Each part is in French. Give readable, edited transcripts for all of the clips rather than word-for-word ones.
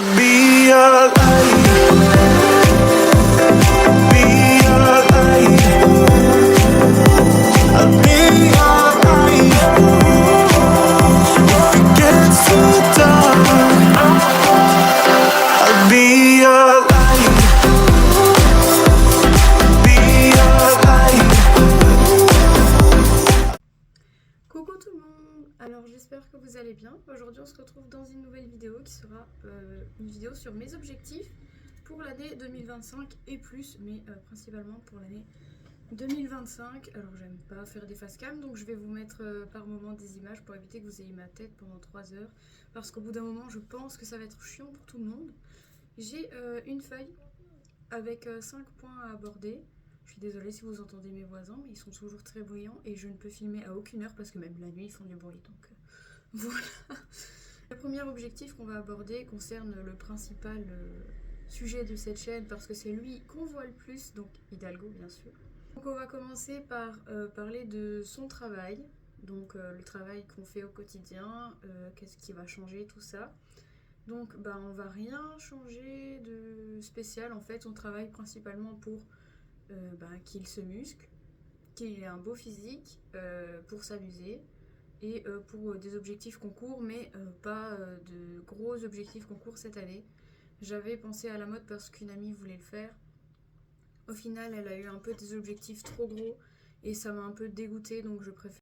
I'll be your light, be your light. I'll be your light. If it gets too dark, I'll be your light, be your light. Coucou tout le monde, alors j'espère que vous allez bien. Aujourd'hui on se retrouve dans une nouvelle vidéo qui sera une vidéo sur mes objectifs pour l'année 2025 et plus, mais principalement pour l'année 2025. Alors j'aime pas faire des face cam, donc je vais vous mettre par moment des images pour éviter que vous ayez ma tête pendant 3 heures, parce qu'au bout d'un moment je pense que ça va être chiant pour tout le monde. J'ai une feuille avec 5 points à aborder. Je suis désolée si vous entendez mes voisins, mais ils sont toujours très bruyants et je ne peux filmer à aucune heure parce que même la nuit ils font du bruit. Donc voilà. Le premier objectif qu'on va aborder concerne le principal sujet de cette chaîne parce que c'est lui qu'on voit le plus, donc Hidalgo bien sûr. Donc on va commencer par parler de son travail, donc le travail qu'on fait au quotidien, qu'est-ce qui va changer, tout ça. Donc on va rien changer de spécial en fait, on travaille principalement pour qu'il se muscle, qu'il ait un beau physique, pour s'amuser et pour des objectifs concours, mais pas de gros objectifs concours cette année. J'avais pensé à la mode parce qu'une amie voulait le faire. Au final, elle a eu un peu des objectifs trop gros et ça m'a un peu dégoûtée, donc je préfère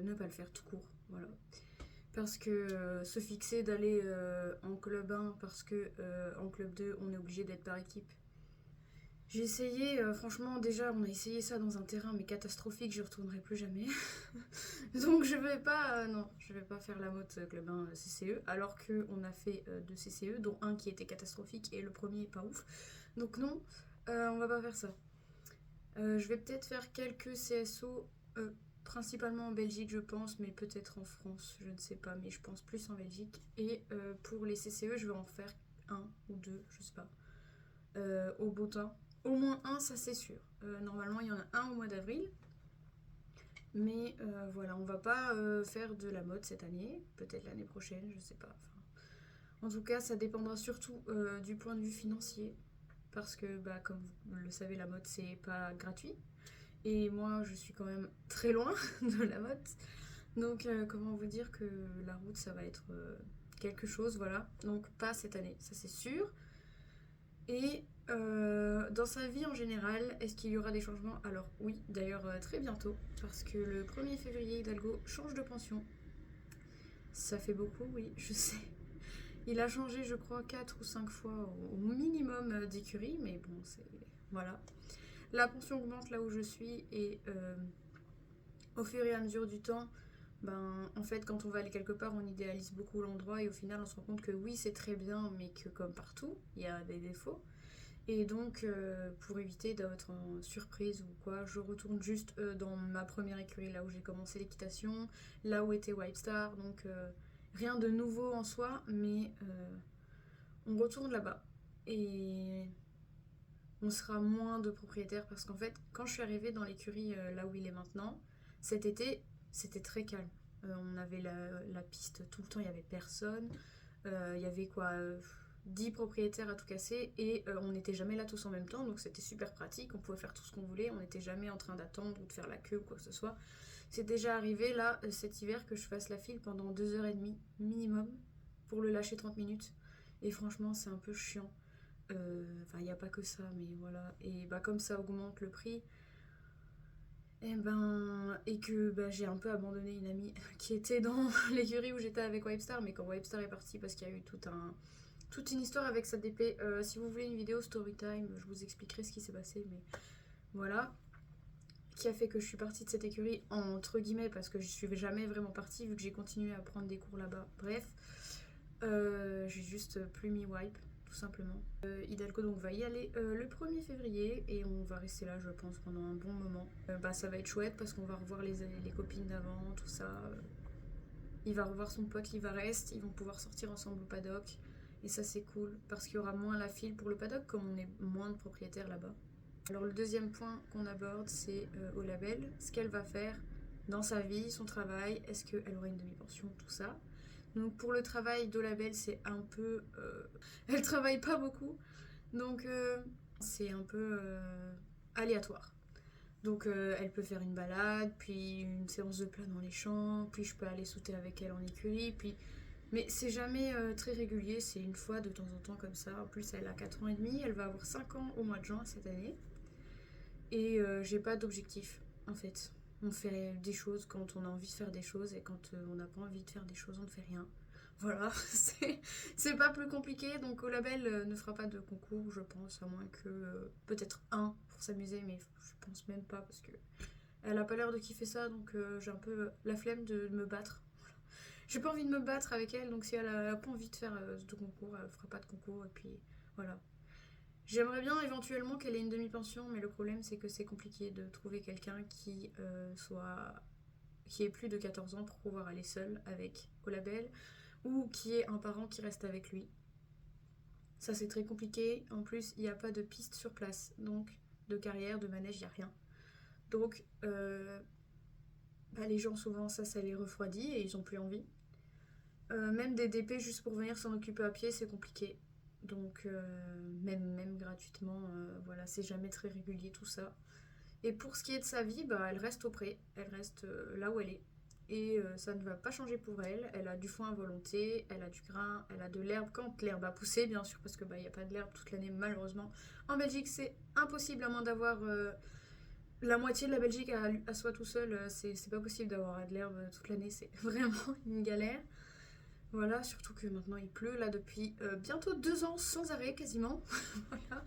ne pas le faire tout court. Voilà. Parce que se fixer d'aller en club 1 parce que en club 2 on est obligé d'être par équipe. J'ai essayé, franchement déjà on a essayé ça dans un terrain mais catastrophique, je retournerai plus jamais. Donc je vais pas, non, je vais pas faire la mode club 1 CCE, alors qu'on a fait 2 CCE, dont un qui était catastrophique et le premier pas ouf. Donc non, on va pas faire ça. Je vais peut-être faire quelques CSO, principalement en Belgique je pense, mais peut-être en France, je ne sais pas, mais je pense plus en Belgique. Et pour les CCE je vais en faire un ou deux, je sais pas, au beau temps. Au moins un, ça c'est sûr. Normalement il y en a un au mois d'avril. Mais voilà, on va pas faire de la mode cette année, peut-être l'année prochaine, je sais pas. Enfin, en tout cas, ça dépendra surtout du point de vue financier, parce que comme vous le savez, la mode c'est pas gratuit. Et moi, je suis quand même très loin de la mode. Donc, comment vous dire que la route, ça va être quelque chose, voilà. Donc, pas cette année, ça c'est sûr. Et dans sa vie en général, est-ce qu'il y aura des changements? Alors oui, d'ailleurs très bientôt, parce que le 1er février, Hidalgo change de pension. Ça fait beaucoup, oui, je sais. Il a changé, je crois, 4 ou 5 fois au minimum d'écurie, mais bon, c'est... Voilà. La pension augmente là où je suis, et au fur et à mesure du temps, en fait, quand on va aller quelque part, on idéalise beaucoup l'endroit, et au final, on se rend compte que oui, c'est très bien, mais que comme partout, il y a des défauts. Et donc, pour éviter d'être en surprise ou quoi, je retourne juste dans ma première écurie, là où j'ai commencé l'équitation, là où était Wipestar. Donc, rien de nouveau en soi, mais on retourne là-bas. Et on sera moins de propriétaires parce qu'en fait, quand je suis arrivée dans l'écurie là où il est maintenant, cet été, c'était très calme. On avait la piste tout le temps, il n'y avait personne. Il y avait quoi 10 propriétaires à tout casser et on n'était jamais là tous en même temps, donc c'était super pratique, on pouvait faire tout ce qu'on voulait, on n'était jamais en train d'attendre ou de faire la queue ou quoi que ce soit. C'est déjà arrivé là cet hiver que je fasse la file pendant 2h30 minimum pour le lâcher 30 minutes et franchement c'est un peu chiant. Enfin il n'y a pas que ça mais voilà, et comme ça augmente le prix, et que j'ai un peu abandonné une amie qui était dans l'écurie où j'étais avec Wipestar, mais quand Wipestar est parti parce qu'il y a eu toute une histoire avec sa DP. Si vous voulez une vidéo story time, je vous expliquerai ce qui s'est passé, mais voilà. Qui a fait que je suis partie de cette écurie, entre guillemets, parce que je suis jamais vraiment partie vu que j'ai continué à prendre des cours là-bas. Bref, j'ai juste plus mis wipe, tout simplement. Hidalgo donc va y aller le 1er février et on va rester là, je pense, pendant un bon moment. Ça va être chouette parce qu'on va revoir les copines d'avant, tout ça. Il va revoir son pote Livarest, ils vont pouvoir sortir ensemble au paddock. Et ça c'est cool parce qu'il y aura moins la file pour le paddock comme on est moins de propriétaires là-bas. Alors le deuxième point qu'on aborde, c'est au label, ce qu'elle va faire dans sa vie, son travail, est-ce qu'elle aura une demi-pension, tout ça. Donc pour le travail de label, c'est un peu... elle travaille pas beaucoup, donc c'est un peu aléatoire. Donc elle peut faire une balade, puis une séance de plat dans les champs, puis je peux aller sauter avec elle en écurie, puis... Mais c'est jamais très régulier, c'est une fois de temps en temps comme ça. En plus, elle a 4 ans et demi, elle va avoir 5 ans au mois de juin cette année. Et j'ai pas d'objectif, en fait. On fait des choses quand on a envie de faire des choses, et quand on n'a pas envie de faire des choses, on ne fait rien. Voilà, c'est pas plus compliqué. Donc au label ne fera pas de concours, je pense, à moins que peut-être un pour s'amuser, mais je pense même pas parce que elle a pas l'air de kiffer ça, donc j'ai un peu la flemme de me battre. J'ai pas envie de me battre avec elle, donc si elle a pas envie de faire de concours, elle fera pas de concours, et puis voilà. J'aimerais bien éventuellement qu'elle ait une demi-pension, mais le problème c'est que c'est compliqué de trouver quelqu'un qui ait plus de 14 ans pour pouvoir aller seul avec au label, ou qui ait un parent qui reste avec lui. Ça c'est très compliqué, en plus il n'y a pas de piste sur place, donc de carrière, de manège, il n'y a rien. Donc les gens souvent ça les refroidit et ils ont plus envie. Même des DP juste pour venir s'en occuper à pied, c'est compliqué. Donc même gratuitement, voilà, c'est jamais très régulier tout ça. Et pour ce qui est de sa vie, elle reste au pré, elle reste là où elle est. Et ça ne va pas changer pour elle. Elle a du foin à volonté, elle a du grain, elle a de l'herbe quand l'herbe a poussé, bien sûr, parce que il n'y a pas de l'herbe toute l'année, malheureusement. En Belgique, c'est impossible, à moins d'avoir la moitié de la Belgique à soi tout seul. C'est pas possible d'avoir de l'herbe toute l'année, c'est vraiment une galère. Voilà, surtout que maintenant il pleut là depuis bientôt 2 ans sans arrêt quasiment. Voilà.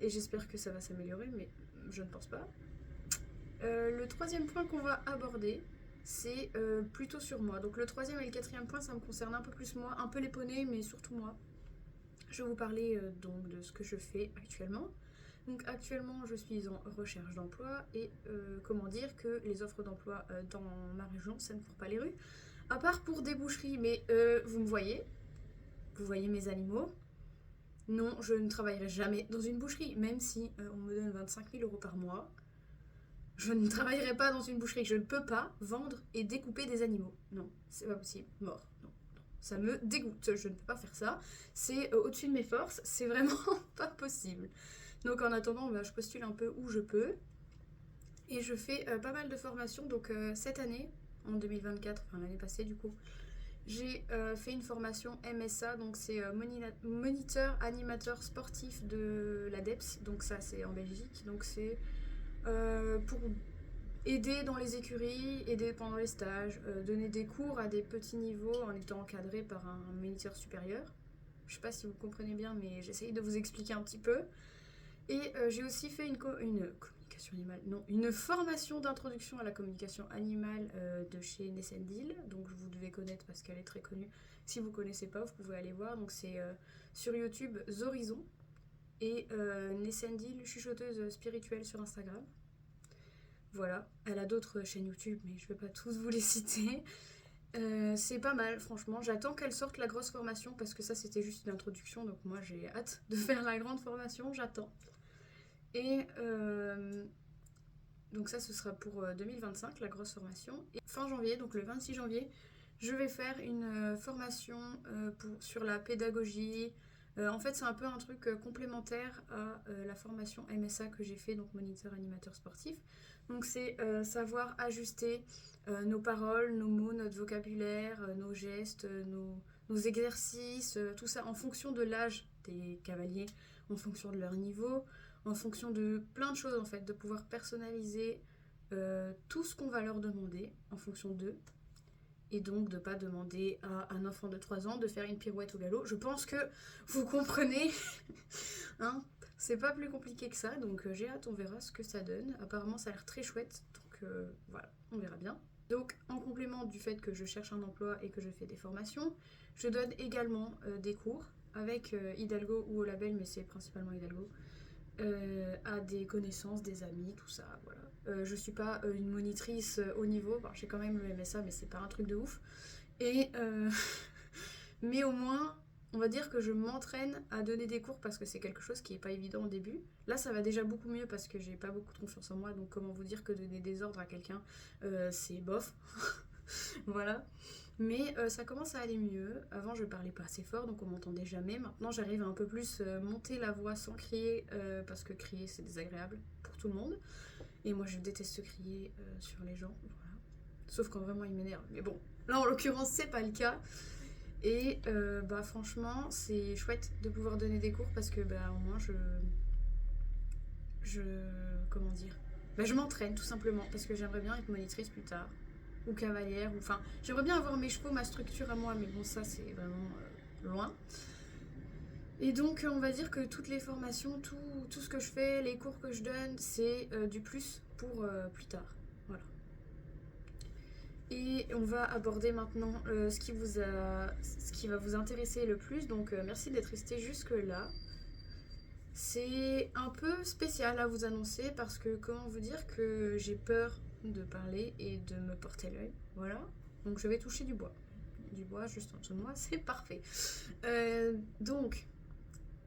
Et j'espère que ça va s'améliorer, mais je ne pense pas. Le troisième point qu'on va aborder, c'est plutôt sur moi. Donc le troisième et le quatrième point, ça me concerne un peu plus moi, un peu les poneys, mais surtout moi. Je vais vous parler donc de ce que je fais actuellement. Donc actuellement, je suis en recherche d'emploi et comment dire que les offres d'emploi dans ma région, ça ne court pas les rues. À part pour des boucheries, mais vous voyez mes animaux. Non, je ne travaillerai jamais dans une boucherie, même si on me donne 25 000 € par mois. Je ne travaillerai pas dans une boucherie, je ne peux pas vendre et découper des animaux. Non, c'est pas possible, mort, non. Ça me dégoûte, je ne peux pas faire ça. C'est au-dessus de mes forces, c'est vraiment pas possible. Donc en attendant, je postule un peu où je peux. Et je fais pas mal de formations, donc cette année, en 2024, enfin l'année passée du coup, j'ai fait une formation MSA, donc c'est moniteur animateur sportif de l'ADEPS, donc ça c'est en Belgique, donc c'est pour aider dans les écuries, aider pendant les stages, donner des cours à des petits niveaux en étant encadré par un moniteur supérieur. Je sais pas si vous comprenez bien, mais j'essaye de vous expliquer un petit peu. Et j'ai aussi fait une formation d'introduction à la communication animale de chez Nessendil. Donc vous devez connaître parce qu'elle est très connue. Si vous ne connaissez pas, vous pouvez aller voir. Donc c'est sur YouTube Zorizon et Nessendil, chuchoteuse spirituelle sur Instagram. Voilà, elle a d'autres chaînes YouTube, mais je ne vais pas tous vous les citer. C'est pas mal, franchement. J'attends qu'elle sorte la grosse formation parce que ça c'était juste une introduction. Donc moi j'ai hâte de faire la grande formation, j'attends. Et donc ça ce sera pour 2025 la grosse formation. Et fin janvier, donc le 26 janvier, je vais faire une formation sur la pédagogie. En fait c'est un peu un truc complémentaire à la formation MSA que j'ai fait, donc moniteur animateur sportif. Donc c'est savoir ajuster nos paroles, nos mots, notre vocabulaire, nos gestes, nos exercices, tout ça en fonction de l'âge des cavaliers, en fonction de leur niveau, en fonction de plein de choses en fait, de pouvoir personnaliser tout ce qu'on va leur demander en fonction d'eux. Et donc de ne pas demander à un enfant de 3 ans de faire une pirouette au galop. Je pense que vous comprenez. Hein, c'est pas plus compliqué que ça, donc j'ai hâte, on verra ce que ça donne. Apparemment ça a l'air très chouette, donc voilà, on verra bien. Donc en complément du fait que je cherche un emploi et que je fais des formations, je donne également des cours avec Hidalgo ou au label, mais c'est principalement Hidalgo, à des connaissances, des amis, tout ça, voilà. Je suis pas une monitrice haut niveau, j'ai quand même le MSA, mais c'est pas un truc de ouf. Et mais au moins, on va dire que je m'entraîne à donner des cours parce que c'est quelque chose qui est pas évident au début. Là, ça va déjà beaucoup mieux parce que j'ai pas beaucoup de confiance en moi, donc comment vous dire que donner des ordres à quelqu'un, c'est bof. Voilà. Mais ça commence à aller mieux. Avant, je parlais pas assez fort, donc on m'entendait jamais. Maintenant, j'arrive à un peu plus monter la voix sans crier, parce que crier, c'est désagréable pour tout le monde. Et moi, je déteste crier sur les gens. Voilà. Sauf quand vraiment ils m'énervent. Mais bon, là, en l'occurrence, c'est pas le cas. Et bah franchement, c'est chouette de pouvoir donner des cours parce que bah au moins comment dire, bah je m'entraîne tout simplement parce que j'aimerais bien être monitrice plus tard ou cavalière ou enfin j'aimerais bien avoir mes chevaux, ma structure à moi, mais bon ça c'est vraiment loin. Et donc on va dire que toutes les formations, tout ce que je fais, les cours que je donne, c'est du plus pour plus tard. Voilà. Et on va aborder maintenant ce qui va vous intéresser le plus. Donc merci d'être resté jusque là. C'est un peu spécial à vous annoncer parce que comment vous dire que j'ai peur de parler et de me porter l'œil. Voilà. Donc je vais toucher du bois. Du bois juste en dessous de moi, c'est parfait. Donc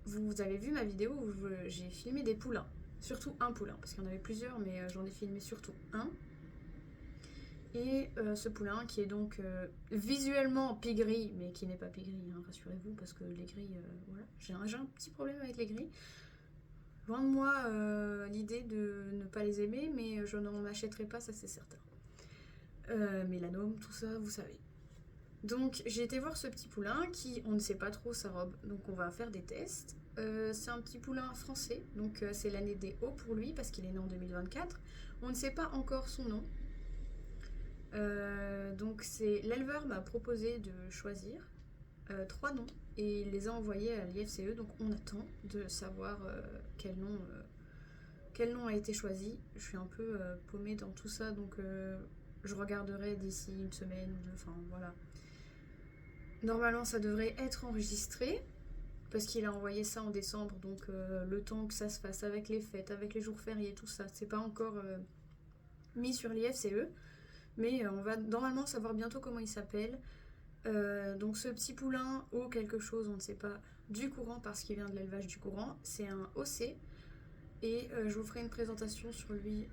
vous avez vu ma vidéo où j'ai filmé des poulains. Surtout un poulain, parce qu'il y en avait plusieurs, mais j'en ai filmé surtout un. Et ce poulain qui est donc visuellement pie-gris, mais qui n'est pas pie-gris, hein, rassurez-vous, parce que les gris, voilà, j'ai un petit problème avec les gris. Loin de moi l'idée de ne pas les aimer, mais je n'en achèterai pas, ça c'est certain. Mélanome, tout ça, vous savez. Donc j'ai été voir ce petit poulain qui, on ne sait pas trop sa robe, donc on va faire des tests. C'est un petit poulain français, donc c'est l'année des hauts pour lui, parce qu'il est né en 2024. On ne sait pas encore son nom. Donc l'éleveur m'a proposé de choisir 3 noms et il les a envoyés à l'IFCE, donc on attend de savoir quel nom a été choisi. Je suis un peu paumée dans tout ça, donc je regarderai d'ici une semaine ou deux, enfin voilà. Normalement ça devrait être enregistré parce qu'il a envoyé ça en décembre, donc le temps que ça se fasse avec les fêtes, avec les jours fériés, tout ça, c'est pas encore mis sur l'IFCE. Mais on va normalement savoir bientôt comment il s'appelle. Donc ce petit poulain au quelque chose, on ne sait pas, du courant parce qu'il vient de l'élevage du courant, c'est un OC. Et je vous ferai une présentation sur lui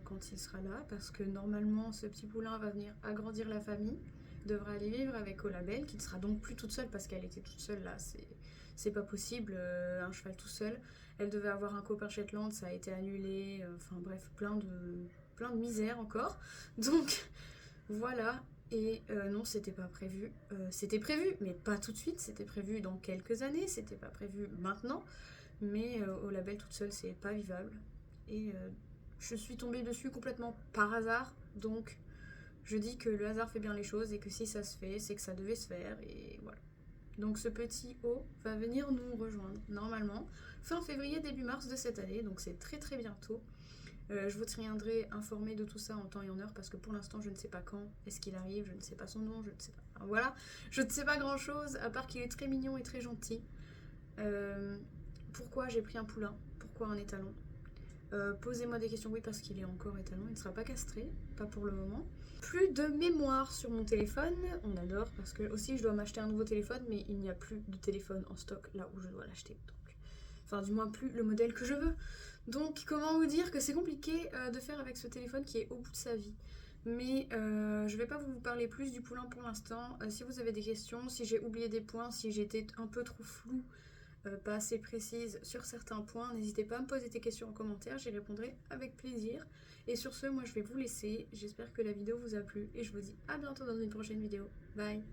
quand il sera là, parce que normalement ce petit poulain va venir agrandir la famille, devra aller vivre avec Olabelle, qui ne sera donc plus toute seule parce qu'elle était toute seule là, c'est pas possible, un cheval tout seul. Elle devait avoir un copain Shetland, ça a été annulé, enfin bref, plein de misère encore. Donc voilà, et non, c'était pas prévu. C'était prévu, mais pas tout de suite, c'était prévu dans quelques années, c'était pas prévu maintenant. Mais Olabelle toute seule, c'est pas vivable. Et je suis tombée dessus complètement par hasard, donc je dis que le hasard fait bien les choses et que si ça se fait, c'est que ça devait se faire, et voilà. Donc ce petit O va venir nous rejoindre normalement fin février, début mars de cette année, donc c'est très très bientôt. Je vous tiendrai informé de tout ça en temps et en heure parce que pour l'instant je ne sais pas quand est-ce qu'il arrive, je ne sais pas son nom, je ne sais pas. Enfin, voilà, je ne sais pas grand chose à part qu'il est très mignon et très gentil. Pourquoi j'ai pris un poulain? Pourquoi un étalon? Posez-moi des questions, oui, parce qu'il est encore étalon, il ne sera pas castré, pas pour le moment. Plus de mémoire sur mon téléphone, on adore, parce que aussi je dois m'acheter un nouveau téléphone, mais il n'y a plus de téléphone en stock là où je dois l'acheter. Donc, enfin, du moins plus le modèle que je veux. Donc, comment vous dire que c'est compliqué de faire avec ce téléphone qui est au bout de sa vie. Mais je vais pas vous parler plus du poulain pour l'instant. Si vous avez des questions, si j'ai oublié des points, si j'étais un peu trop floue, pas assez précise sur certains points, n'hésitez pas à me poser des questions en commentaire, j'y répondrai avec plaisir. Et sur ce, moi je vais vous laisser, j'espère que la vidéo vous a plu et je vous dis à bientôt dans une prochaine vidéo. Bye!